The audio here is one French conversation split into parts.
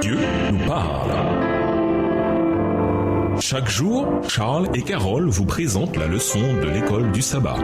Dieu nous parle. Chaque jour, Charles et Carole vous présentent la leçon de l'école du sabbat.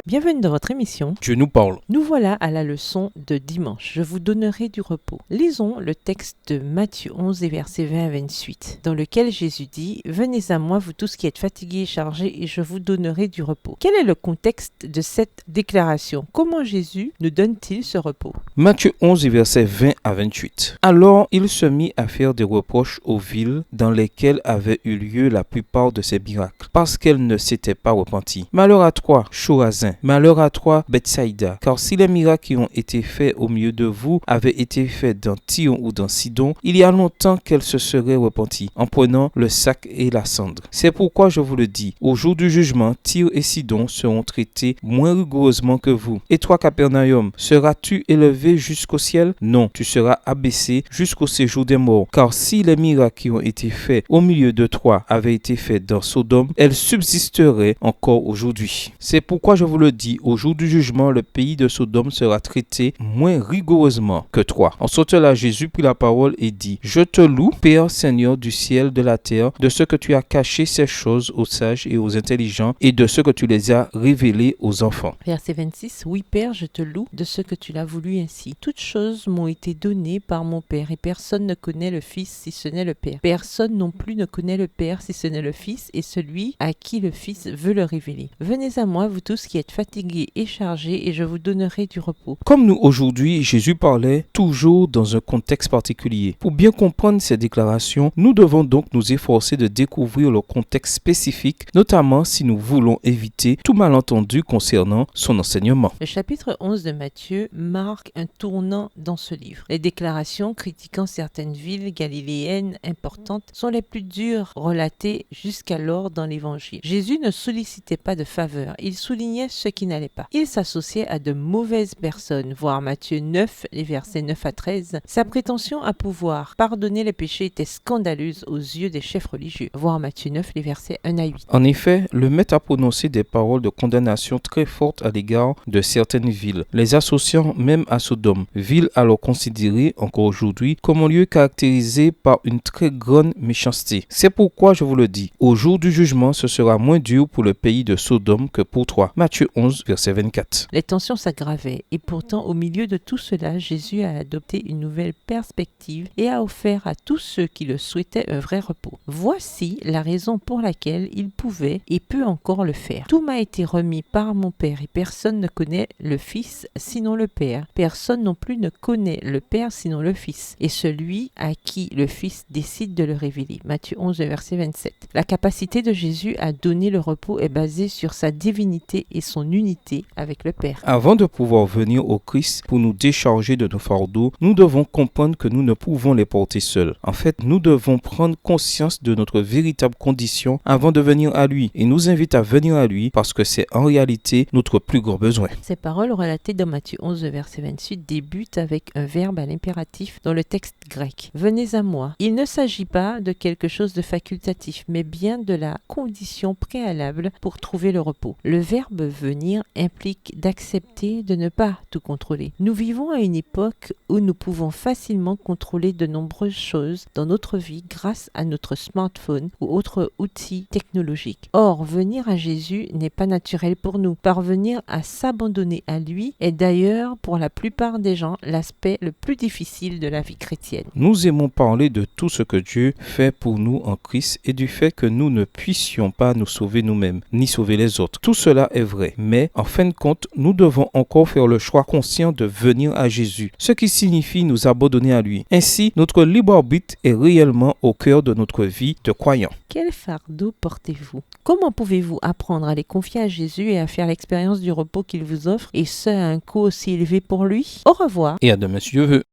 Bienvenue dans votre émission. Dieu nous parle. Nous voilà à la leçon de dimanche. Je vous donnerai du repos. Lisons le texte de Matthieu 11 et versets 20 à 28, dans lequel Jésus dit « Venez à moi, vous tous qui êtes fatigués et chargés, et je vous donnerai du repos ». Quel est le contexte de cette déclaration? Comment Jésus nous donne-t-il ce repos? Matthieu 11 et versets 20 à 28. Alors il se mit à faire des reproches aux villes dans lesquelles avaient eu lieu la plupart de ces miracles, parce qu'elles ne s'étaient pas repenties. Malheur à toi, Chorazin! Malheur à toi, Bethsaïda, car si les miracles qui ont été faits au milieu de vous avaient été faits dans Tyr ou dans Sidon, il y a longtemps qu'elles se seraient repenties en prenant le sac et la cendre. C'est pourquoi je vous le dis, au jour du jugement, Tyr et Sidon seront traités moins rigoureusement que vous. Et toi, Capernaum, seras-tu élevé jusqu'au ciel? Non, tu seras abaissé jusqu'au séjour des morts. Car si les miracles qui ont été faits au milieu de toi avaient été faits dans Sodome, elles subsisteraient encore aujourd'hui. C'est pourquoi je vous le dit, au jour du jugement, le pays de Sodome sera traité moins rigoureusement que toi. En ce temps-là, Jésus prit la parole et dit, je te loue, Père Seigneur du ciel, de la terre, de ce que tu as caché ces choses aux sages et aux intelligents, et de ce que tu les as révélées aux enfants. Verset 26, oui Père, je te loue de ce que tu l'as voulu ainsi. Toutes choses m'ont été données par mon Père, et personne ne connaît le Fils si ce n'est le Père. Personne non plus ne connaît le Père si ce n'est le Fils, et celui à qui le Fils veut le révéler. Venez à moi, vous tous qui êtes fatigués et chargés, et je vous donnerai du repos. Comme nous aujourd'hui, Jésus parlait toujours dans un contexte particulier. Pour bien comprendre ces déclarations, nous devons donc nous efforcer de découvrir le contexte spécifique, notamment si nous voulons éviter tout malentendu concernant son enseignement. Le chapitre 11 de Matthieu marque un tournant dans ce livre. Les déclarations critiquant certaines villes galiléennes importantes sont les plus dures relatées jusqu'alors dans l'évangile. Jésus ne sollicitait pas de faveur, il soulignait ce qui n'allait pas. Il s'associait à de mauvaises personnes, voir Matthieu 9, les versets 9 à 13. Sa prétention à pouvoir pardonner les péchés était scandaleuse aux yeux des chefs religieux, voir Matthieu 9, les versets 1 à 8. En effet, le maître a prononcé des paroles de condamnation très fortes à l'égard de certaines villes, les associant même à Sodome, ville alors considérée encore aujourd'hui comme un lieu caractérisé par une très grande méchanceté. C'est pourquoi je vous le dis, au jour du jugement, ce sera moins dur pour le pays de Sodome que pour toi. Matthieu 11, verset 24. Les tensions s'aggravaient et pourtant au milieu de tout cela, Jésus a adopté une nouvelle perspective et a offert à tous ceux qui le souhaitaient un vrai repos. Voici la raison pour laquelle il pouvait et peut encore le faire. Tout m'a été remis par mon Père et personne ne connaît le Fils sinon le Père. Personne non plus ne connaît le Père sinon le Fils et celui à qui le Fils décide de le révéler. Matthieu 11, verset 27. La capacité de Jésus à donner le repos est basée sur sa divinité et son unité avec le Père. Avant de pouvoir venir au Christ pour nous décharger de nos fardeaux, nous devons comprendre que nous ne pouvons les porter seuls. En fait, nous devons prendre conscience de notre véritable condition avant de venir à lui. Il nous invite à venir à lui parce que c'est en réalité notre plus grand besoin. Ces paroles relatées dans Matthieu 11, verset 28 débutent avec un verbe à l'impératif dans le texte grec. Venez à moi. Il ne s'agit pas de quelque chose de facultatif, mais bien de la condition préalable pour trouver le repos. Le verbe venir implique d'accepter de ne pas tout contrôler. Nous vivons à une époque où nous pouvons facilement contrôler de nombreuses choses dans notre vie grâce à notre smartphone ou autres outils technologiques. Or, venir à Jésus n'est pas naturel pour nous. Parvenir à s'abandonner à lui est d'ailleurs pour la plupart des gens l'aspect le plus difficile de la vie chrétienne. Nous aimons parler de tout ce que Dieu fait pour nous en Christ et du fait que nous ne puissions pas nous sauver nous-mêmes, ni sauver les autres. Tout cela est vrai, mais en fin de compte, nous devons encore faire le choix conscient de venir à Jésus, ce qui signifie nous abandonner à lui. Ainsi, notre libre arbitre est réellement au cœur de notre vie de croyant. Quel fardeau portez-vous? Comment pouvez-vous apprendre à les confier à Jésus et à faire l'expérience du repos qu'il vous offre, et ce à un coût aussi élevé pour lui? Au revoir. Et à demain si Dieu veut.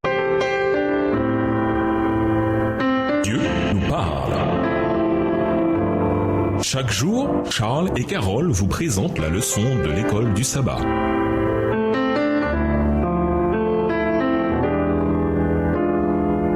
Dieu nous parle. Chaque jour, Charles et Carole vous présentent la leçon de l'école du sabbat.